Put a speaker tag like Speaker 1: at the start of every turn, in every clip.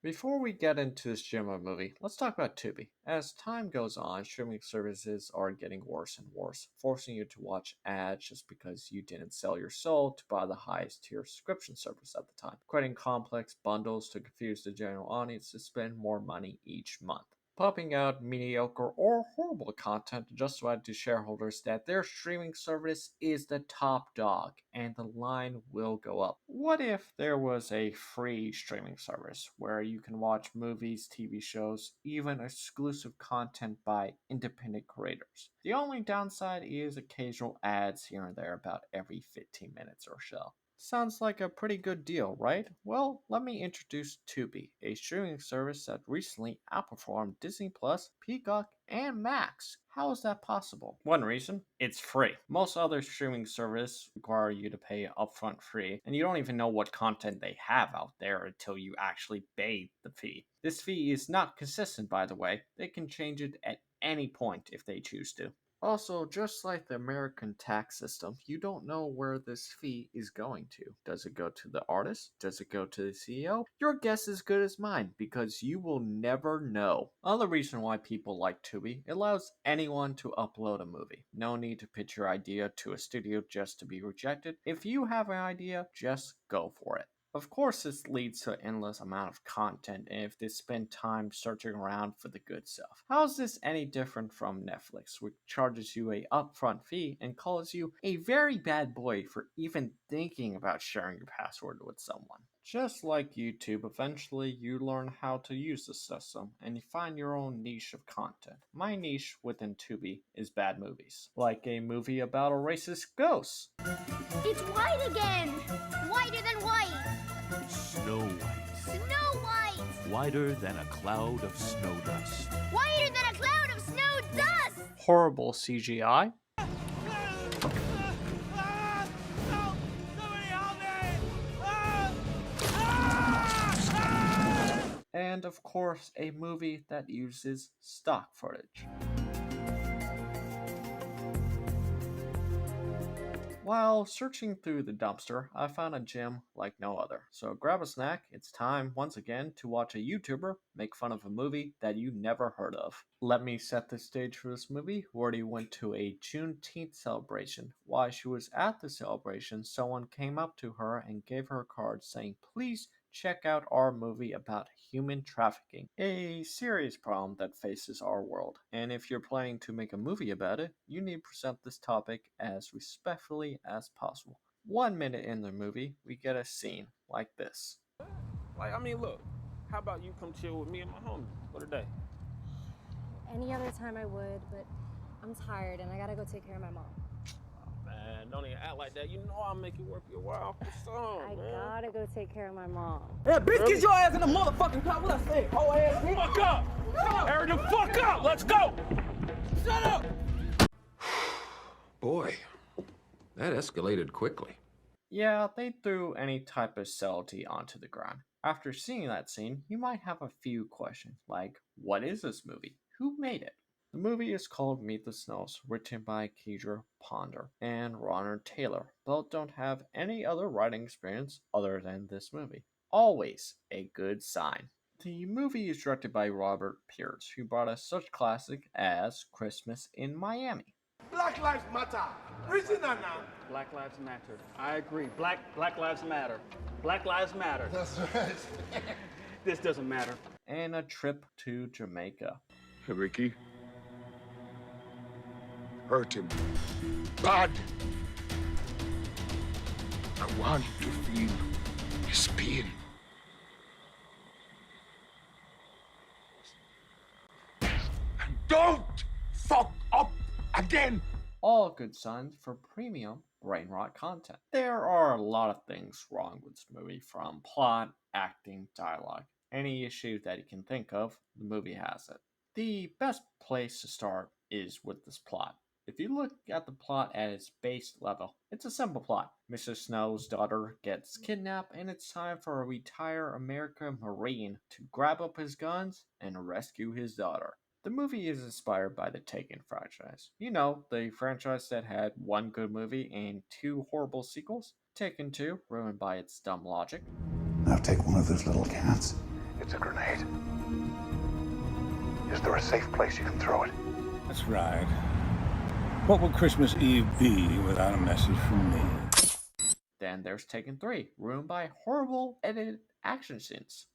Speaker 1: Before we get into this gem of a movie, let's talk about Tubi. As time goes on, streaming services are getting worse and worse, forcing you to watch ads just because you didn't sell your soul to buy the highest tier subscription service at the time, creating complex bundles to confuse the general audience to spend more money each month, pumping out mediocre or horrible content to justify to shareholders that their streaming service is the top dog and the line will go up. What if there was a free streaming service where you can watch movies, TV shows, even exclusive content by independent creators? The only downside is occasional ads here and there about every 15 minutes or so. Sounds like a pretty good deal, right? Well, let me introduce Tubi, a streaming service that recently outperformed Disney Plus, Peacock, and Max. How is that possible? One reason, it's free. Most other streaming services require you to pay upfront fee, and you don't even know what content they have out there until you actually pay the fee. This fee is not consistent, by the way. They can change it at any point if they choose to. Also, just like the American tax system, you don't know where this fee is going to. Does it go to the artist? Does it go to the CEO? Your guess is as good as mine, because you will never know. Another reason why people like Tubi, it allows anyone to upload a movie. No need to pitch your idea to a studio just to be rejected. If you have an idea, just go for it. Of course, this leads to an endless amount of content if they spend time searching around for the good stuff. How is this any different from Netflix, which charges you a upfront fee and calls you a very bad boy for even thinking about sharing your password with someone? Just like YouTube, eventually you learn how to use the system and you find your own niche of content. My niche within Tubi is bad movies, like a movie about a racist ghost.
Speaker 2: It's white again! Whiter than white!
Speaker 3: Snow White.
Speaker 2: Snow White!
Speaker 3: Whiter than a cloud of snow dust.
Speaker 2: Whiter than a cloud of snow dust!
Speaker 1: Horrible CGI. And of course, a movie that uses stock footage. While searching through the dumpster, I found a gem like no other. So grab a snack, it's time once again to watch a YouTuber make fun of a movie that you never heard of. Let me set the stage for this movie. Wordy went to a Juneteenth celebration. While she was at the celebration, someone came up to her and gave her a card saying, "Please check out our movie about human trafficking, a serious problem that faces our world. And if you're planning to make a movie about it, you need to present this topic as respectfully as possible." 1 minute in the movie, we get a scene like this.
Speaker 4: Look, how about you come chill with me and my homie for the day?
Speaker 5: Any other time I would, but I'm tired and I gotta go take care of my mom.
Speaker 4: Man, don't even act like that. You know I'll make it worth your while for some,
Speaker 5: I
Speaker 4: man.
Speaker 5: gotta go take care of my mom.
Speaker 6: Yeah, bitch, get your ass in the motherfucking car. What I say? Oh, ass bitch.
Speaker 4: Fuck up! Hurry the fuck up! Let's go!
Speaker 6: Shut up!
Speaker 7: Boy, that escalated quickly.
Speaker 1: Yeah, they threw any type of subtlety onto the ground. After seeing that scene, you might have a few questions, like, what is this movie? Who made it? The movie is called Meet the Snows, written by Kedra Ponder and Ronald Taylor. Both don't have any other writing experience other than this movie. Always a good sign. The movie is directed by Robert Pierce, who brought us such classics as Christmas in Miami.
Speaker 8: Black Lives Matter. Reason or not?
Speaker 6: Black Lives Matter. I agree. Black Lives Matter. Black Lives Matter.
Speaker 8: That's right.
Speaker 6: This doesn't matter.
Speaker 1: And A Trip to Jamaica.
Speaker 7: Hey, Ricky. Hurt him. Bad. I want to feel his pain. And don't fuck up again.
Speaker 1: All good signs for premium brain rot content. There are a lot of things wrong with this movie, from plot, acting, dialogue. Any issue that you can think of, the movie has it. The best place to start is with this plot. If you look at the plot at its base level, it's a simple plot. Mr. Snow's daughter gets kidnapped, and it's time for a retired American Marine to grab up his guns and rescue his daughter. The movie is inspired by the Taken franchise. You know, the franchise that had one good movie and two horrible sequels. Taken 2, ruined by its dumb logic.
Speaker 9: Now take one of those little cats. It's a grenade.
Speaker 7: safe place you can throw it.
Speaker 9: That's right. What would Christmas Eve be without a message from me?
Speaker 1: Then there's Taken 3, ruined by horrible edited action scenes.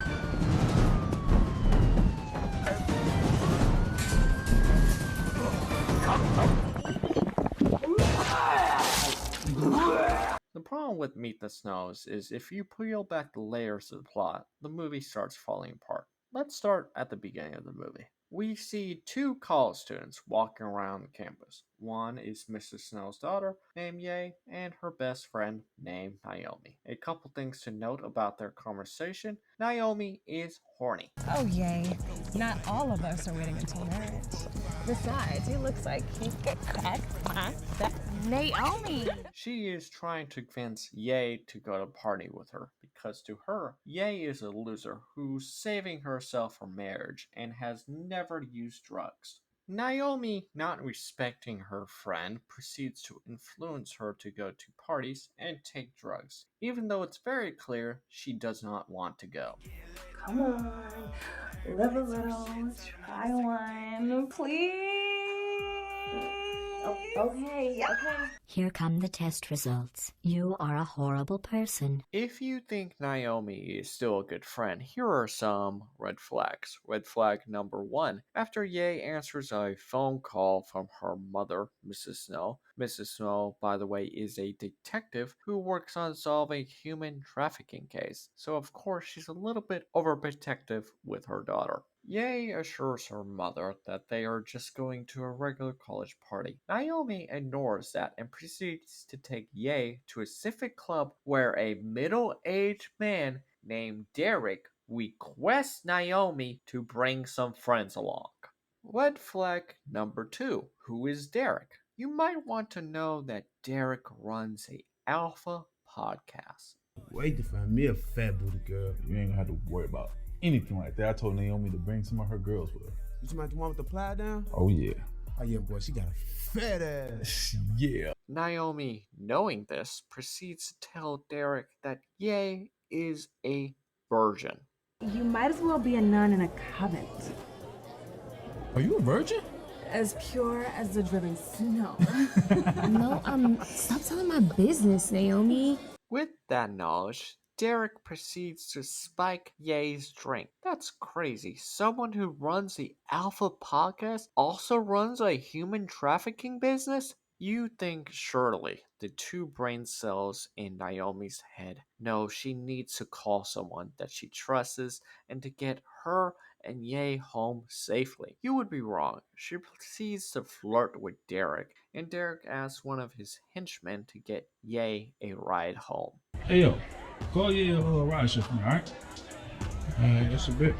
Speaker 1: The problem with Meet the Snows is if you peel back the layers of the plot, the movie starts falling apart. Let's start at the beginning of the movie. We see two college students walking around the campus. One is Mrs. Snow's daughter, named Ye, and her best friend, named Naomi. A couple things to note about their conversation. Naomi is horny.
Speaker 10: Oh, yay. Not all of us are waiting until marriage. Besides, he looks like he could crack my back.
Speaker 2: Naomi!
Speaker 1: She is trying to convince Ye to go to party with her because to her, Ye is a loser who's saving herself for marriage and has never used drugs. Naomi, not respecting her friend, proceeds to influence her to go to parties and take drugs, even though it's very clear she does not want to go.
Speaker 10: Come on, live a little, try one, please. Oh, okay.
Speaker 11: Here come the test results. You are a horrible person.
Speaker 1: If you think Naomi is still a good friend, here are some red flags. Red flag number 1. After Ye answers a phone call from her mother, Mrs. Snow. Mrs. Snow, by the way, is a detective who works on solving a human trafficking case, so of course she's a little bit overprotective with her daughter. Ye assures her mother that they are just going to a regular college party. Naomi ignores that and proceeds to take Ye to a civic club where a middle-aged man named Derek requests Naomi to bring some friends along. Red flag number 2. Who is Derek? You might want to know that Derek runs a alpha podcast.
Speaker 12: Wait to find me a fat booty girl. You ain't gonna have to worry about anything like that. I told Naomi to bring some of her girls with her.
Speaker 8: You talking about the one with the plow down?
Speaker 12: Oh yeah.
Speaker 8: Oh yeah, boy, she got a fat ass.
Speaker 12: Yeah.
Speaker 1: Naomi, knowing this, proceeds to tell Derek that Ye is a virgin.
Speaker 10: You might as well be a nun in a convent.
Speaker 12: Are you a virgin?
Speaker 10: As pure as the driven snow.
Speaker 5: No, stop telling my business, Naomi.
Speaker 1: With that knowledge, Derek proceeds to spike Ye's drink. That's crazy. Someone who runs the Alpha podcast also runs a human trafficking business? You think surely the 2 brain cells in Naomi's head know she needs to call someone that she trusts and to get her and Ye home safely. You would be wrong. She proceeds to flirt with Derek, and Derek asks one of his henchmen to get Ye a ride home.
Speaker 12: Hey yo, call your ride shift, alright? Alright, that's a bit.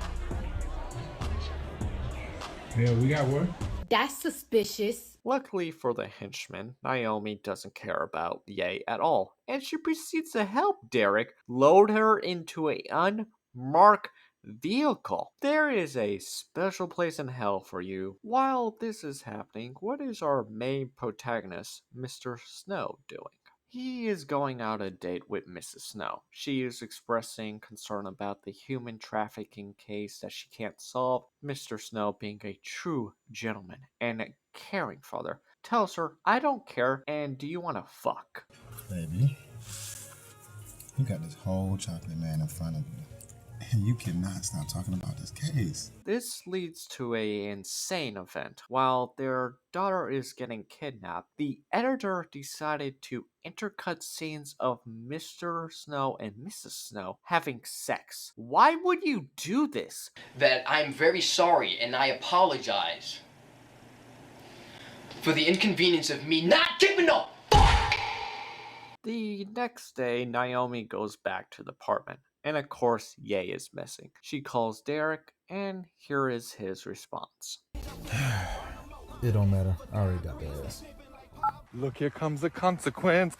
Speaker 12: Yeah, we got work.
Speaker 2: That's suspicious.
Speaker 1: Luckily for the henchman, Naomi doesn't care about Ye at all, and she proceeds to help Derek load her into an unmarked vehicle. There is a special place in hell for you. While this is happening, what is our main protagonist, Mr. Snow, doing? He is going out a date with Mrs. Snow. She is expressing concern about the human trafficking case that she can't solve. Mr. Snow, being a true gentleman and a caring father, tells her, I don't care, and do you want to fuck?
Speaker 13: Baby, you got this whole chocolate man in front of you, and you cannot stop talking about this case.
Speaker 1: This leads to an insane event. While their daughter is getting kidnapped, the editor decided to intercut scenes of Mr. Snow and Mrs. Snow having sex. Why would you do this?
Speaker 14: That I'm very sorry and I apologize for the inconvenience of me not giving a fuck!
Speaker 1: The next day, Naomi goes back to the apartment. And of course, Ye is missing. She calls Derek, and here is his response.
Speaker 12: It don't matter. I already got the ass. Look, here comes the consequences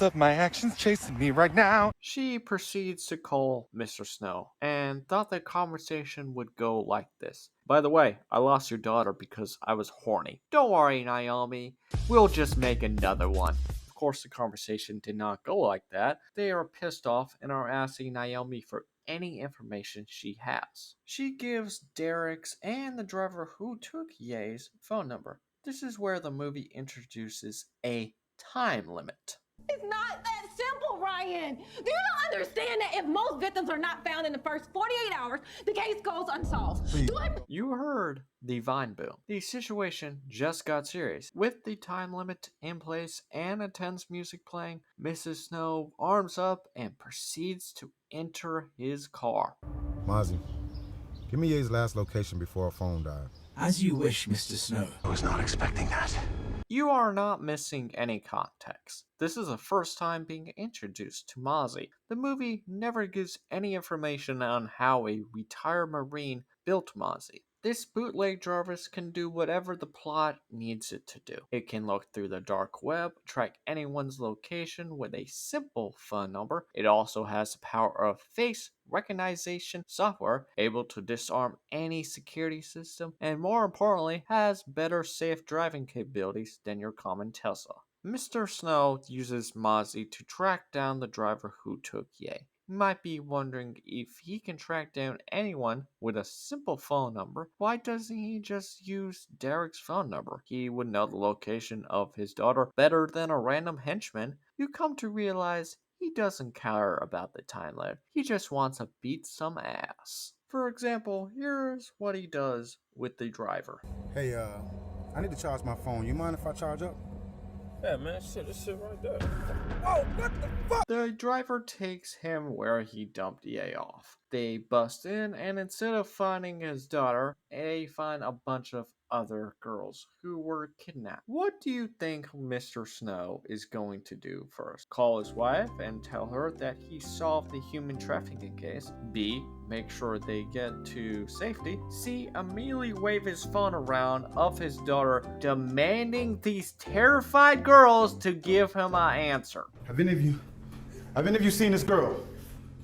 Speaker 12: of my actions chasing me right now.
Speaker 1: She proceeds to call Mr. Snow, and thought the conversation would go like this. By the way, I lost your daughter because I was horny. Don't worry, Naomi. We'll just make another one. Of course, the conversation did not go like that. They are pissed off and are asking Naomi for any information she has. She gives Derek's and the driver who took Ye's phone number. This is where the movie introduces a time limit.
Speaker 10: It's not that simple, Ryan. Do you not understand that if most victims are not found in the first 48 hours, the case goes unsolved?
Speaker 1: You heard the Vine boom. The situation just got serious. With the time limit in place and intense music playing, Mrs. Snow arms up and proceeds to enter his car.
Speaker 13: Mozzie, give me Ye's last location before her phone died.
Speaker 7: As you wish, Mr. Snow. I was not expecting that.
Speaker 1: You are not missing any context. This is the first time being introduced to Mozzie. The movie never gives any information on how a retired Marine built Mozzie. This bootleg Jarvis can do whatever the plot needs it to do. It can look through the dark web, track anyone's location with a simple phone number. It also has the power of face recognition software, able to disarm any security system, and more importantly, has better safe driving capabilities than your common Tesla. Mr. Snow uses Mozzie to track down the driver who took Ye. You might be wondering, if he can track down anyone with a simple phone number, why doesn't he just use Derek's phone number? He would know the location of his daughter better than a random henchman. You come to realize he doesn't care about the time limit. He just wants to beat some ass. For example, here's what he does with the driver.
Speaker 13: Hey, I need to charge my phone. You mind if I charge up?
Speaker 4: Yeah, man, this shit right there.
Speaker 13: Whoa, what the fuck?
Speaker 1: The driver takes him where he dumped Ye off. They bust in, and instead of finding his daughter, they find a bunch of other girls who were kidnapped. What do you think Mr. Snow is going to do first? Call his wife and tell her that he solved the human trafficking case. B, make sure they get to safety. C, immediately wave his phone around of his daughter, demanding these terrified girls to give him an answer.
Speaker 13: Have any of you seen this girl?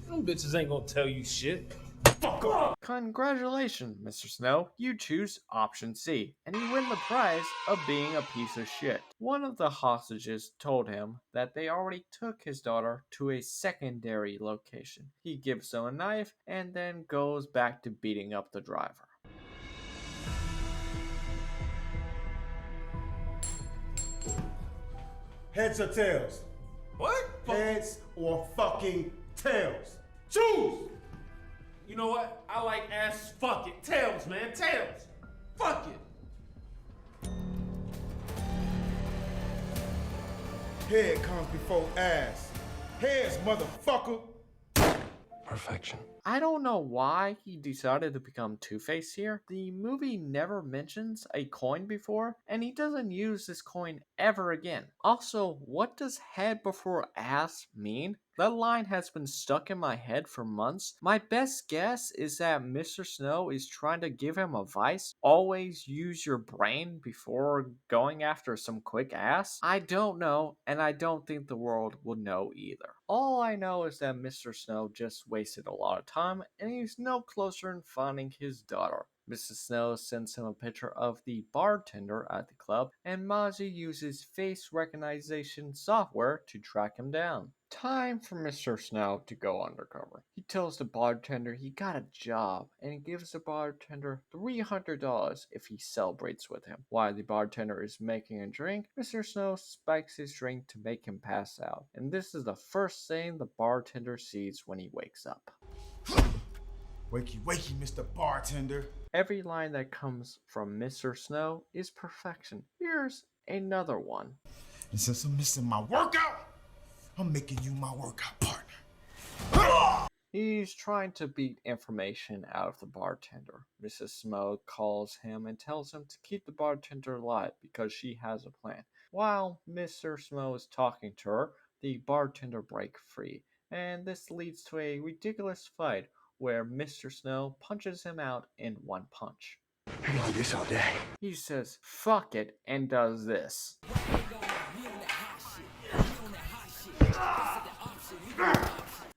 Speaker 4: Them bitches ain't gonna tell you shit.
Speaker 1: Fuck off! Congratulations, Mr. Snow. You choose option C, and you win the prize of being a piece of shit. One of the hostages told him that they already took his daughter to a secondary location. He gives them a knife and then goes back to beating up the driver.
Speaker 13: Heads or tails?
Speaker 4: What?
Speaker 13: Heads or fucking tails? Choose!
Speaker 4: You know what? I like ass. Fuck it. Tails, man. Tails. Fuck it.
Speaker 13: Head comes before ass. Heads, motherfucker.
Speaker 7: Perfection.
Speaker 1: I don't know why he decided to become Two-Face here. The movie never mentions a coin before, and he doesn't use this coin ever again. Also, what does head before ass mean? That line has been stuck in my head for months. My best guess is that Mr. Snow is trying to give him advice. Always use your brain before going after some quick ass. I don't know, and I don't think the world will know either. All I know is that Mr. Snow just wasted a lot of time, and he's no closer in finding his daughter. Mrs. Snow sends him a picture of the bartender at the club, and Mozzie uses face recognition software to track him down. Time for Mr. Snow to go undercover. He tells the bartender he got a job, and he gives the bartender $300 if he celebrates with him. While the bartender is making a drink, Mr. Snow spikes his drink to make him pass out, and this is the first thing the bartender sees when he wakes up.
Speaker 13: Wakey, wakey, Mr. Bartender.
Speaker 1: Every line that comes from Mr. Snow is perfection. Here's another one.
Speaker 13: And since I'm missing my workout, I'm making you my workout partner.
Speaker 1: He's trying to beat information out of the bartender. Mrs. Snow calls him and tells him to keep the bartender alive because she has a plan. While Mr. Snow is talking to her, the bartender breaks free, and this leads to a ridiculous fight where Mr. Snow punches him out in one punch.
Speaker 7: I can do this all day.
Speaker 1: He says, fuck it, and does this.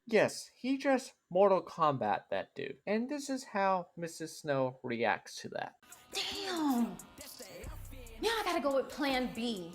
Speaker 1: Yes, he just Mortal Kombat that dude. And this is how Mrs. Snow reacts to that.
Speaker 5: Damn! Now I gotta go with plan B.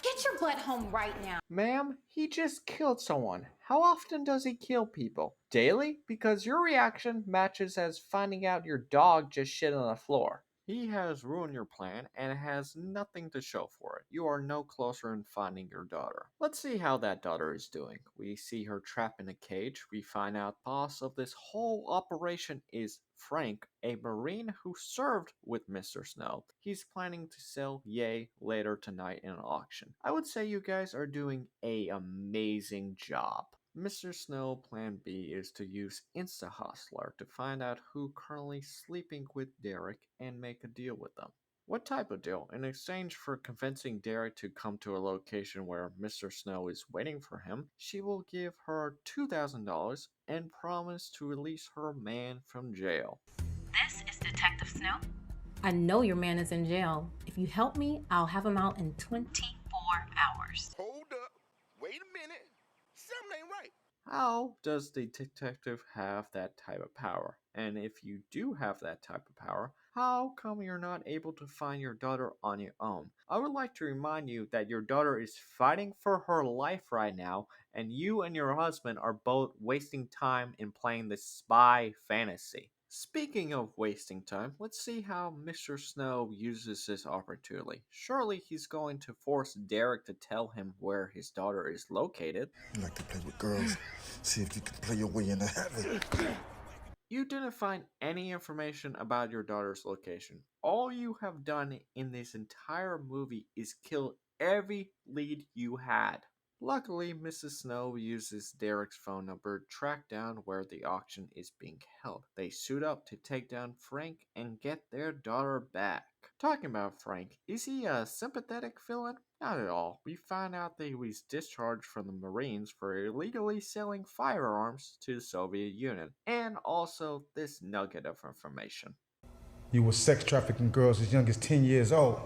Speaker 10: Get your butt home right now.
Speaker 1: Ma'am, he just killed someone. How often does he kill people? Daily? Because your reaction matches as finding out your dog just shit on the floor. He has ruined your plan and has nothing to show for it. You are no closer in finding your daughter. Let's see how that daughter is doing. We see her trapped in a cage. We find out boss of this whole operation is Frank, a Marine who served with Mr. Snow. He's planning to sell Ye later tonight in an auction. I would say you guys are doing an amazing job. Mr. Snow plan B is to use Insta-Hustler to find out who currently sleeping with Derek and make a deal with them. What type of deal? In exchange for convincing Derek to come to a location where Mr. Snow is waiting for him, she will give her $2,000 and promise to release her man from jail.
Speaker 10: This is Detective Snow. I know your man is in jail. If you help me, I'll have him out in 24 hours.
Speaker 7: Hold up. Wait a minute. Something ain't right.
Speaker 1: How does the detective have that type of power? And if you do have that type of power, how come you're not able to find your daughter on your own? I would like to remind you that your daughter is fighting for her life right now, and you and your husband are both wasting time in playing this spy fantasy. Speaking of wasting time, let's see how Mr. Snow uses this opportunity. Surely he's going to force Derek to tell him where his daughter is located.
Speaker 13: You like to play with girls. See if you can play your way into heaven.
Speaker 1: You didn't find any information about your daughter's location. All you have done in this entire movie is kill every lead you had. Luckily, Mrs. Snow uses Derek's phone number to track down where the auction is being held. They suit up to take down Frank and get their daughter back. Talking about Frank, is he a sympathetic villain? Not at all. We find out that he was discharged from the Marines for illegally selling firearms to the Soviet Union, and also this nugget of information.
Speaker 8: You were sex trafficking girls as young as 10 years old.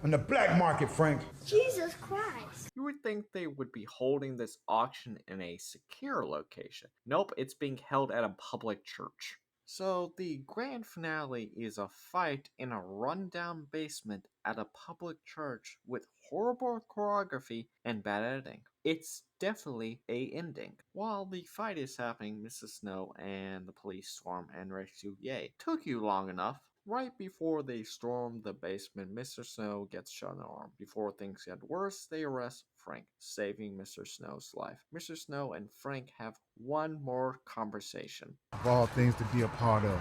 Speaker 8: On the black market, Frank.
Speaker 2: Jesus Christ.
Speaker 1: You would think they would be holding this auction in a secure location. Nope, it's being held at a public church. So the grand finale is a fight in a rundown basement at a public church with horrible choreography and bad editing. It's definitely a ending. While the fight is happening, Mrs. Snow and the police storm and rescue Ye. Took you long enough. Right before they storm the basement, Mr. Snow gets shot in the arm. Before things get worse, they arrest Frank, saving Mr. Snow's life. Mr. Snow and Frank have one more conversation.
Speaker 8: Of all things to be a part of.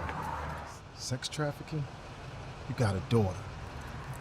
Speaker 8: Sex trafficking? You got a daughter.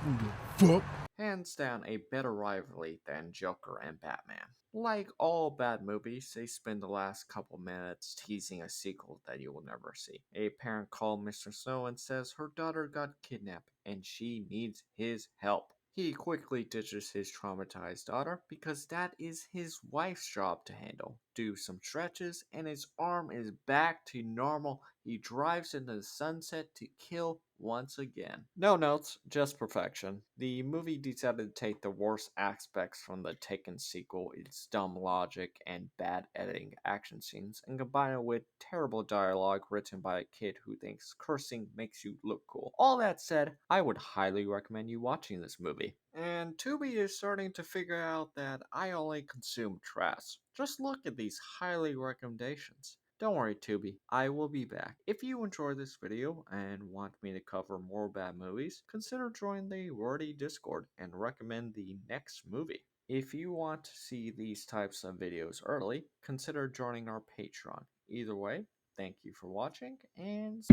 Speaker 8: You give a fuck?
Speaker 1: Hands down a better rivalry than Joker and Batman. Like all bad movies, they spend the last couple minutes teasing a sequel that you will never see. A parent calls Mr. Snow and says her daughter got kidnapped and she needs his help. He quickly ditches his traumatized daughter because that is his wife's job to handle. Do some stretches and his arm is back to normal. He drives into the sunset to kill once again. No notes, just perfection. The movie decided to take the worst aspects from the Taken sequel, its dumb logic and bad editing action scenes, and combine it with terrible dialogue written by a kid who thinks cursing makes you look cool. All that said, I would highly recommend you watching this movie. And Tubi is starting to figure out that I only consume trash. Just look at these highly recommendations. Don't worry, Tubi, I will be back. If you enjoyed this video and want me to cover more bad movies, consider joining the Wordy Discord and recommend the next movie. If you want to see these types of videos early, consider joining our Patreon. Either way, thank you for watching, and